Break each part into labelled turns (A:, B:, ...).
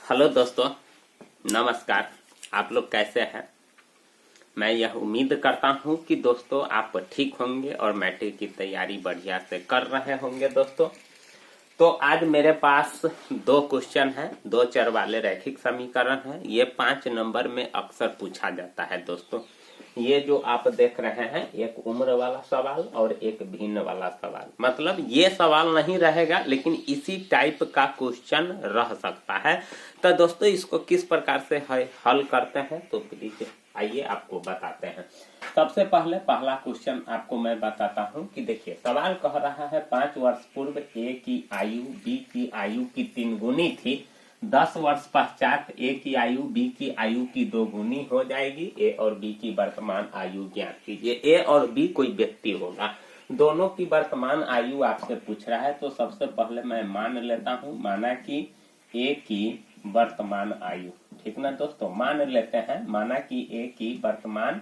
A: Hello दोस्तों, नमस्कार। आप लोग कैसे हैं? मैं यह उम्मीद करता हूं कि दोस्तों आप ठीक होंगे और मैट्रिक की तैयारी बढ़िया से कर रहे होंगे। दोस्तों तो आज मेरे पास दो क्वेश्चन हैं, दो चर वाले रैखिक समीकरण हैं। ये 5 नंबर में अक्सर पूछा जाता है। दोस्तों ये जो आप देख रहे हैं, एक उम्र वाला सवाल और एक भिन्न वाला सवाल, मतलब ये सवाल नहीं रहेगा लेकिन इसी टाइप का क्वेश्चन रह सकता है। तो दोस्तों इसको किस प्रकार से हल करते हैं तो प्लीज आइए आपको बताते हैं। सबसे पहले पहला क्वेश्चन आपको मैं बताता हूं कि देखिए, सवाल कह रहा है 5 वर्ष पूर्व ए की आयु बी की आयु की 3 गुनी थी। 10 वर्ष पश्चात ए की आयु बी की आयु की 2 गुनी हो जाएगी। ए और बी की वर्तमान आयु ज्ञात कीजिए। ए और बी कोई व्यक्ति होगा, दोनों की वर्तमान आयु आपसे पूछ रहा है। तो सबसे पहले मैं मान लेता हूं, माना कि ए की वर्तमान आयु, ठीक ना दोस्तों, मान लेते हैं। माना कि ए की वर्तमान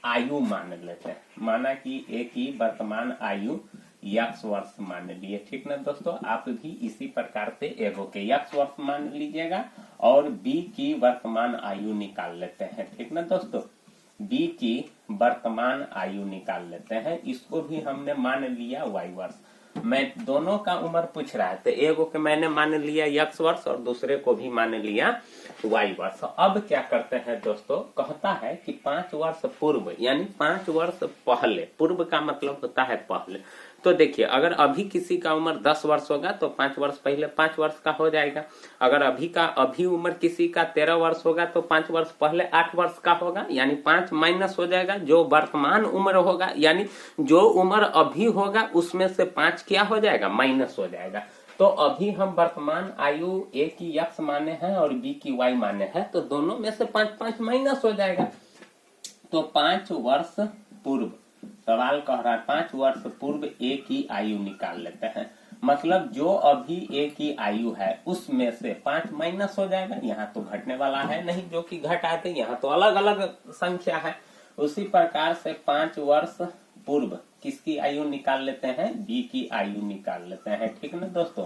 A: आयु मान लेते हैं, माना कि ए की वर्तमान आयु x वर्ष मान लिए, ठीक ना दोस्तों। आप भी इसी प्रकार से एगो के x वर्ष मान लीजिएगा और b की वर्तमान आयु निकाल लेते हैं, ठीक ना दोस्तों। b की वर्तमान आयु निकाल लेते हैं, इसको भी हमने मान लिया y वर्ष। मैं दोनों का उम्र पूछ रहा है तो एगो के मैंने मान लिया x वर्ष और दूसरे को भी मान लिया y वर्ष। अब क्या करते हैं दोस्तों, कहता है कि 5 वर्ष पूर्व यानी 5 वर्ष पहले, पूर्व का मतलब होता है पहले। तो देखिए, अगर अभी किसी का उम्र 10 वर्ष होगा तो 5 वर्ष पहले 5 वर्ष का हो जाएगा। अगर अभी उम्र किसी का 13 वर्ष होगा तो 5 वर्ष पहले 8 वर्ष का होगा, यानी 5 माइनस हो जाएगा। जो वर्तमान उम्र होगा यानी जो उम्र अभी होगा उसमें से 5 क्या हो जाएगा, माइनस हो जाएगा। तो अभी हम वर्तमान आयु ए की x माने हैं और बी की y माने हैं, तो दोनों में से 5 माइनस हो जाएगा। तो 5 वर्ष पूर्व, सवाल कह रहा है 5 वर्ष पूर्व ए की आयु निकाल लेते हैं। मतलब जो अभी ए की आयु है उसमें से 5 माइनस हो जाएगा। यहाँ तो घटने वाला है नहीं जो कि घट आते, यहाँ तो अलग अलग संख्या है। उसी प्रकार से 5 वर्ष पूर्व किसकी आयु निकाल लेते हैं, बी की आयु निकाल लेते हैं, ठीक ना दोस्तों।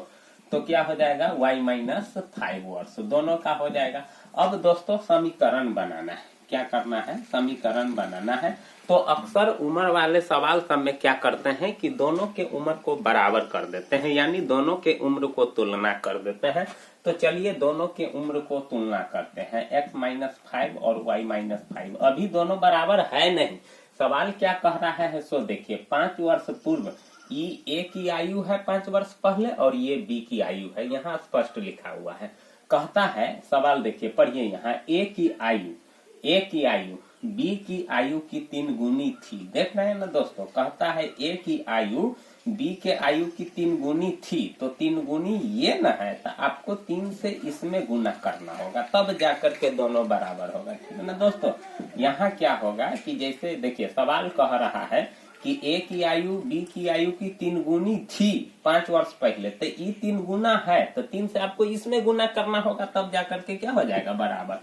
A: तो क्या हो जाएगा, y माइनस 5 वर्ष, दोनों का हो जाएगा। अब दोस्तों समीकरण बनाना है, क्या करना है, समीकरण बनाना है। तो अक्सर उम्र वाले सवाल सब में क्या करते हैं कि दोनों के उम्र को बराबर कर देते हैं, यानी दोनों के उम्र को तुलना कर देते हैं। तो चलिए दोनों के उम्र को तुलना करते हैं, x माइनस 5 और y माइनस 5। अभी दोनों बराबर है नहीं। सवाल क्या कह रहा है सो देखिए, 5 वर्ष पूर्व ए की आयु है 5 वर्ष पहले और ये बी की आयु है, यहाँ स्पष्ट लिखा हुआ है। कहता है सवाल देखिए, पढ़िए यहाँ, ए की आयु बी की आयु की 3 गुनी थी। देख रहे हैं ना दोस्तों, कहता है ए की आयु बी के आयु की 3 गुनी थी। तो 3 गुनी ये न है, तो आपको 3 से इसमें गुना करना होगा, तब जाकर के दोनों बराबर होगा, ठीक है ना दोस्तों। यहाँ क्या होगा कि जैसे देखिए सवाल कह रहा है कि ए की आयु बी की आयु की 3 गुनी थी 5 वर्ष पहले, तो ये 3 गुना है तो 3 से आपको इसमें गुना करना होगा, तब जाकर के क्या हो जाएगा, बराबर।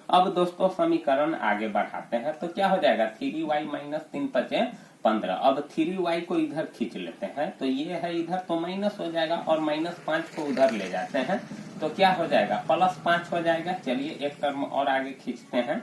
A: अब दोस्तों समीकरण आगे बढ़ाते हैं तो क्या हो जाएगा, 3y माइनस 3 5 15। अब 3y को इधर खींच लेते हैं, तो ये है इधर तो माइनस हो जाएगा और माइनस 5 को उधर ले जाते हैं तो क्या हो जाएगा, प्लस 5 हो जाएगा। चलिए एक टर्म और आगे खींचते हैं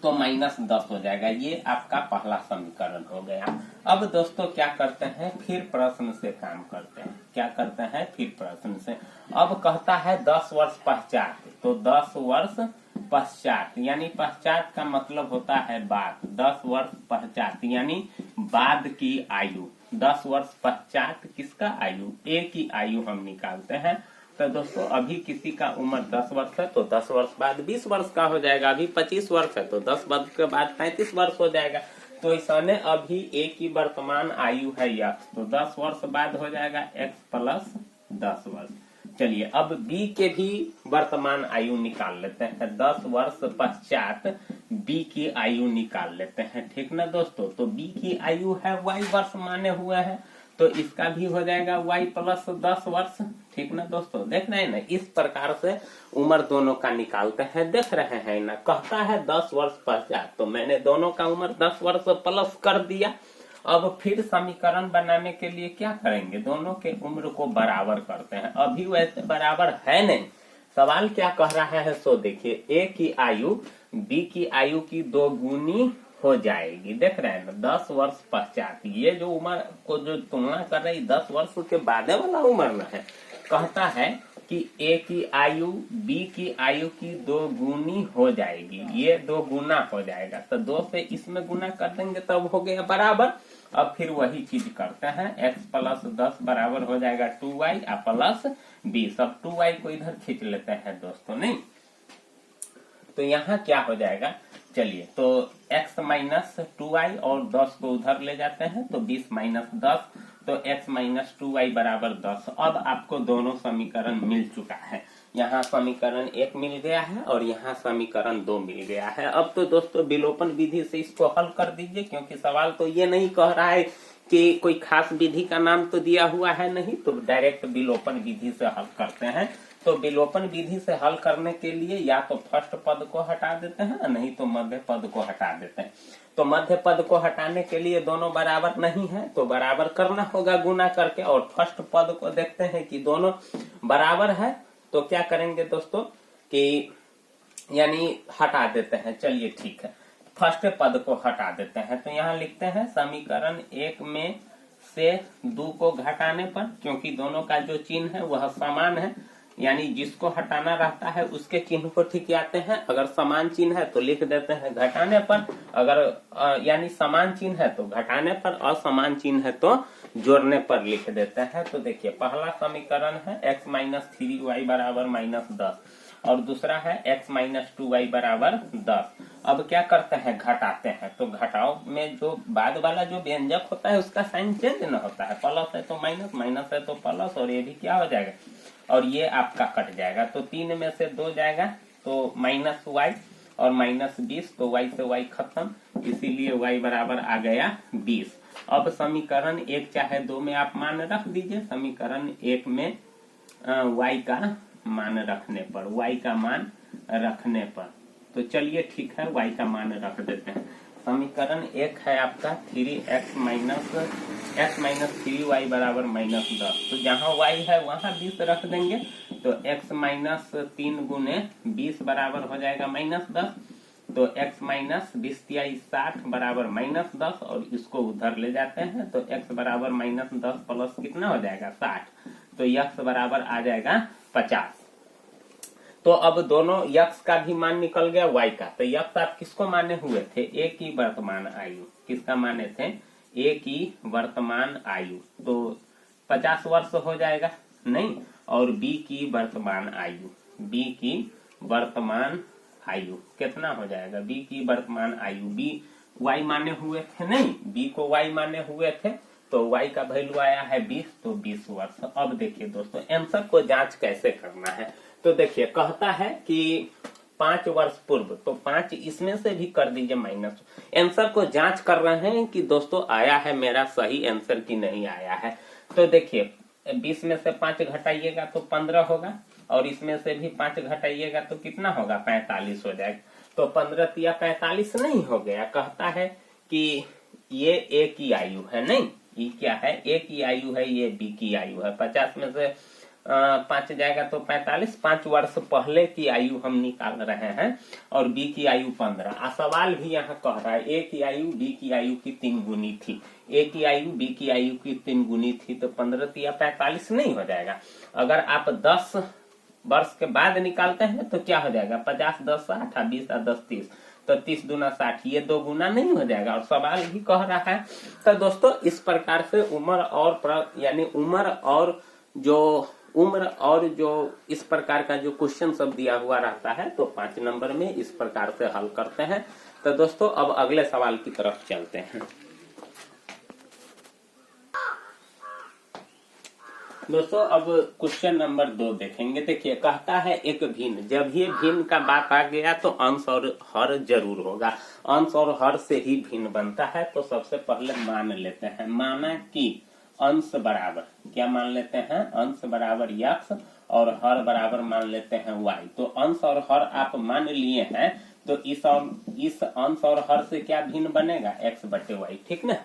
A: तो माइनस 10 हो जाएगा। ये आपका पहला समीकरण हो गया। अब दोस्तों क्या करते हैं, फिर प्रश्न से काम करते हैं। क्या करते हैं, फिर प्रश्न से। अब कहता है 10 वर्ष पश्चात, तो 10 वर्ष पश्चात यानी पश्चात का मतलब होता है बाद। 10 वर्ष पश्चात यानी बाद की आयु। 10 वर्ष पश्चात किसका आयु, ए की आयु हम निकालते हैं। तो दोस्तों अभी किसी का उम्र 10 वर्ष है तो 10 वर्ष बाद 20 वर्ष का हो जाएगा। अभी 25 वर्ष है तो 10 वर्ष के बाद 35 वर्ष हो जाएगा। तो ऐसा ने अभी ए की वर्तमान आयु है x, तो 10 वर्ष बाद हो जाएगा x प्लस 10 वर्ष। चलिए अब बी के भी वर्तमान आयु निकाल लेते हैं। 10 वर्ष पश्चात बी की आयु निकाल लेते हैं, ठीक ना दोस्तों। तो बी की आयु है y वर्ष माने हुए हैं, तो इसका भी हो जाएगा y प्लस 10 वर्ष, ठीक ना दोस्तों। देख रहे हैं ना, इस प्रकार से उम्र दोनों का निकालते हैं। देख रहे हैं ना, कहता है 10 वर्ष पश्चात, तो मैंने दोनों का उम्र 10 वर्ष प्लस कर दिया। अब फिर समीकरण बनाने के लिए क्या करेंगे, दोनों के उम्र को बराबर करते हैं। अभी वैसे बराबर है नहीं, सवाल क्या कह रहा है सो देखिए, ए की आयु बी की आयु की 2 गुनी हो जाएगी। देख रहे हैं ना, 10 वर्ष पश्चात। ये जो उम्र को जो तुलना कर रही 10 वर्ष के बाद वाला उम्र में है। कहता है कि ए की आयु बी की आयु की 2 गुनी हो जाएगी। ये 2 गुना हो जाएगा, तो 2 से इसमें गुना कर देंगे तब हो गया बराबर। अब फिर वही चीज करते हैं, x प्लस 10 बराबर हो जाएगा 2y प्लस 20। अब 2y को इधर खींच लेते हैं दोस्तों, नहीं तो यहाँ क्या हो जाएगा, चलिए तो x माइनस 2y और 10 को उधर ले जाते हैं तो 20 माइनस 10, तो x माइनस 2y बराबर 10। अब आपको दोनों समीकरण मिल चुका है। यहाँ समीकरण 1 मिल गया है और यहाँ समीकरण 2 मिल गया है। अब तो दोस्तों विलोपन विधि से इसको हल कर दीजिए, क्योंकि सवाल तो ये नहीं कह रहा है कि कोई खास विधि का नाम तो दिया हुआ है नहीं, तो डायरेक्ट विलोपन विधि से हल करते हैं। तो विलोपन विधि से हल करने के लिए या तो फर्स्ट पद को हटा देते हैं, नहीं तो मध्य पद को हटा देते हैं। तो मध्य पद को हटाने के लिए दोनों बराबर नहीं है, तो बराबर करना होगा गुना करके। और फर्स्ट पद को देखते हैं कि दोनों बराबर है, तो क्या करेंगे दोस्तों कि यानी हटा देते हैं। चलिए ठीक है, फर्स्ट पद को हटा देते हैं। तो यहाँ लिखते हैं समीकरण 1 में से 2 को घटाने पर, क्योंकि दोनों का जो चिन्ह है वह समान है, यानी जिसको हटाना रहता है उसके चिन्ह को ठीक आते हैं। अगर समान चिन्ह है तो लिख देते हैं घटाने पर, अगर यानी समान चिन्ह है तो घटाने पर, असमान चिन्ह है तो जोड़ने पर लिख देते हैं। तो देखिए पहला समीकरण है x माइनस 3y बराबर माइनस 10 और दूसरा है x माइनस 2y बराबर 10। अब क्या करते हैं, घटाते हैं। तो घटाओ में जो बाद वाला जो व्यंजक होता है उसका साइन चेंज न होता है, प्लस है तो माइनस, माइनस है तो प्लस, और ये भी क्या हो जाएगा और ये आपका कट जाएगा। तो 3 में से 2 जाएगा तो माइनस y और माइनस 20, तो y से y खत्म, इसीलिए y बराबर आ गया 20। अब समीकरण 1 चाहे 2 में आप मान रख दीजिए। समीकरण 1 में y का मान रखने पर, y का मान रखने पर, तो चलिए ठीक है y का मान रख देते हैं। समीकरण 1 है आपका 3x माइनस 3y बराबर माइनस 10। तो जहाँ y है वहां 20 रख देंगे, तो x माइनस 3 गुने 20 बराबर हो जाएगा माइनस 10। तो x माइनस 20 60 बराबर माइनस 10, और इसको उधर ले जाते हैं तो x बराबर माइनस 10 प्लस कितना हो जाएगा 60, तो x बराबर आ जाएगा 50। तो अब दोनों यक्स का भी मान निकल गया y का। तो यक्स आप किसको माने हुए थे, a की वर्तमान आयु। किसका माने थे, a की वर्तमान आयु, तो 50 वर्ष हो जाएगा नहीं, और b की वर्तमान आयु, b की वर्तमान आयु कितना हो जाएगा, b की वर्तमान आयु, b y माने हुए थे नहीं, b को y माने हुए थे, तो y का वैल्यू आया है 20, तो 20 वर्ष। अब देखिए दोस्तों आंसर को जांच कैसे करना है। तो देखिए कहता है कि 5 वर्ष पूर्व, तो 5 इसमें से भी कर दीजिए माइनस। आंसर को जांच कर रहे हैं कि दोस्तों आया है मेरा सही आंसर की नहीं आया है। तो देखिए 20 में से 5 घटाइएगा तो 15 होगा, और इसमें से भी 5 घटाइएगा तो कितना होगा 45 हो जाएगा। तो 15 तिया 45 नहीं हो गया। कहता है कि ये ए की आयु है, नहीं ये क्या है, ए की आयु है, ये बी की आयु है। 50 में से 5 जाएगा तो 45, 5 वर्ष पहले की आयु हम निकाल रहे हैं, और बी की आयु 15। सवाल भी यहाँ कह रहा है ए की आयु बी की आयु की 3 गुनी थी, ए की आयु बी की आयु की 3 गुनी थी, तो 15 तिया 45 नहीं हो जाएगा। अगर आप 10 वर्ष के बाद निकालते हैं तो क्या हो जाएगा, 50 10 60, 20 और 10 30, तो 30 दूना 60, ये 2 गुना नहीं हो जाएगा। और सवाल भी कह रहा है। तो दोस्तों इस प्रकार से उम्र और जो इस प्रकार का जो क्वेश्चन सब दिया हुआ रहता है, तो 5 नंबर में इस प्रकार से हल करते हैं। तो दोस्तों अब अगले सवाल की तरफ चलते हैं। दोस्तों अब क्वेश्चन नंबर 2 देखेंगे। देखिए कहता है एक भिन्न, जब ये भिन्न का बात आ गया तो अंश और हर जरूर होगा। अंश और हर से ही भिन्न बनता है। तो सबसे पहले मान लेते हैं, माना कि अंश बराबर, क्या मान लेते हैं, अंश बराबर x और हर बराबर मान लेते हैं y। तो अंश और हर आप मान लिए हैं, तो इस अंश और हर से क्या भिन्न बनेगा, x बटे y। ठीक ना,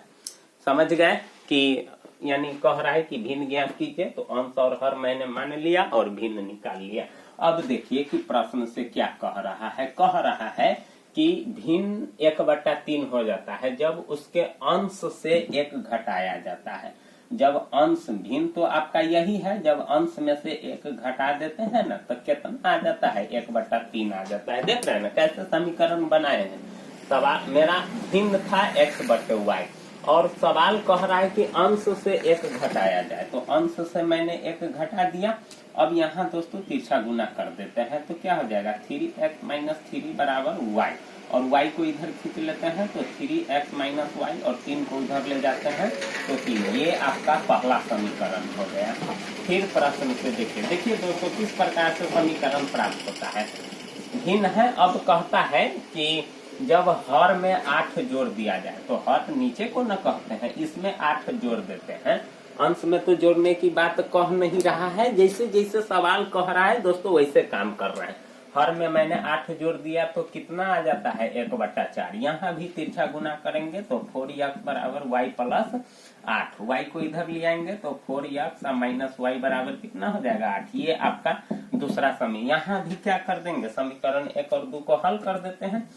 A: समझ गए कि यानी कह रहा है कि भिन्न ज्ञात कीजिए, तो अंश और हर मैंने मान लिया और भिन्न निकाल लिया। अब देखिए कि प्रश्न से क्या कह रहा है। कह रहा है कि भिन्न 1/3 हो जाता है जब उसके अंश से 1 घटाया जाता है। जब अंश भिन्न तो आपका यही है, जब अंश में से 1 घटा देते हैं ना तो कितना आ जाता है, 1/3 आ जाता है। देख रहे हैं ना कैसे समीकरण बनाए हैं। सवाल मेरा भिन्न था x/y और सवाल कह रहा है कि अंश से 1 घटाया जाए, तो अंश से मैंने 1 घटा दिया। अब यहाँ दोस्तों तिरछा गुना कर देते हैं तो क्या हो जाएगा, 3x - 3 बराबर y, और y को इधर खींच लेते हैं तो 3x - y और 3 को उधर ले जाते हैं तो 3। ये आपका पहला समीकरण हो गया। फिर प्रश्न से देखिए दोस्तों किस प्रकार से समीकरण प्राप्त होता है। भिन्न है, अब कहता है कि जब हर में 8 जोड़ दिया जाए, तो हर नीचे को न कहते हैं, इसमें 8 जोड़ देते हैं। अंश में तो जोड़ने की बात कह नहीं रहा है, जैसे जैसे सवाल कह रहा है दोस्तों वैसे काम कर रहे हैं। हर में मैंने 8 जोड़ दिया तो कितना आ जाता है, 1/4। यहाँ भी तिरछा गुना करेंगे तो 4x बराबर y + 8। y को इधर ले आएंगे तो 4x - y बराबर कितना हो जाएगा, 8। ये आपका दूसरा समीकरण। यहाँ भी क्या कर देंगे, समीकरण 1 और 2 को हल कर देते हैं।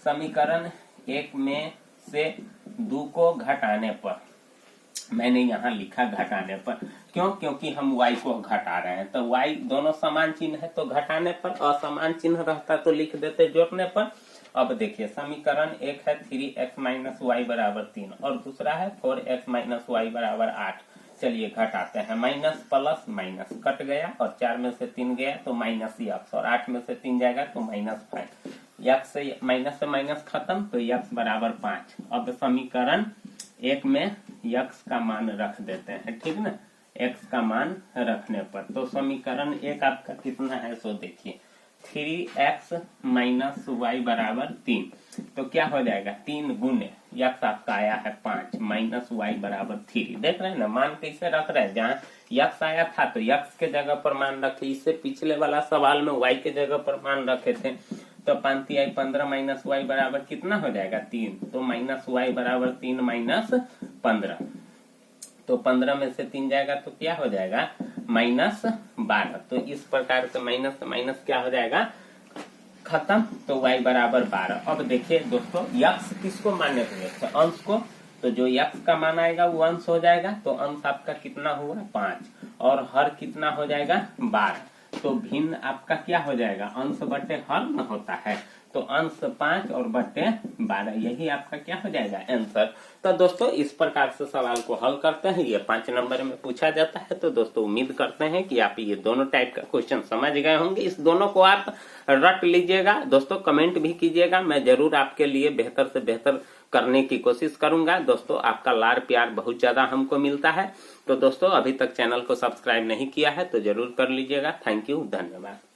A: समीकरण 1 में से 2 को घटाने पर, मैंने यहाँ लिखा घटाने पर, क्यों, क्योंकि हम y को घटा रहे हैं, तो y दोनों समान चिन्ह है तो घटाने पर, असमान चिन्ह रहता तो लिख देते जोड़ने पर। अब देखिए समीकरण 1 है 3x - y बराबर 3 और दूसरा है 4x - y बराबर 8। चलिए घटाते हैं, माइनस प्लस माइनस कट गया और 4 में से 3 गया तो -x, और 8 में से 3 जाएगा तो -5। x से माइनस खत्म तो x बराबर 5। अब समीकरण 1 में x का मान रख देते हैं, ठीक ना। x का मान रखने पर तो समीकरण 1 आपका कितना है, सो देखिए 3x - y बराबर 3, तो क्या हो जाएगा 3 गुने x आपका आया है 5 - y बराबर 3। देख रहे हैं ना मान कैसे रख रहे हैं, जहाँ x आया था तो x के जगह पर मान रखे। इससे पिछले वाला सवाल में y के जगह पर मान रखे थे, तो 5 × 15 - y बराबर कितना हो जाएगा 3, तो -y बराबर 3 - 15, तो 15 में से 3 जाएगा तो क्या हो जाएगा -12। तो इस प्रकार से माइनस माइनस क्या हो जाएगा, खत्म, तो y बराबर 12। अब देखिए दोस्तों x किसको मान्य हुए थे, अंश को, तो जो x का मान आएगा वो अंश हो जाएगा, तो अंश आपका कितना हुआ 5 और हर कितना हो जाएगा 12। तो भिन्न आपका क्या हो जाएगा, अंश बटे हर न होता है, तो अंश 5 और बटे 12, यही आपका क्या हो जाएगा आंसर। तो दोस्तों इस प्रकार से सवाल को हल करते हैं, ये 5 नंबर में पूछा जाता है। तो दोस्तों उम्मीद करते हैं कि आप ये दोनों टाइप का क्वेश्चन समझ गए होंगे। इस दोनों को आप रट लीजिएगा दोस्तों, कमेंट भी कीजिएगा, मैं जरूर आपके लिए बेहतर से बेहतर करने की कोशिश करूंगा। दोस्तों आपका लाड़ प्यार बहुत ज्यादा हमको मिलता है। तो दोस्तों अभी तक चैनल को सब्सक्राइब नहीं किया है तो जरूर कर लीजिएगा। थैंक यू, धन्यवाद।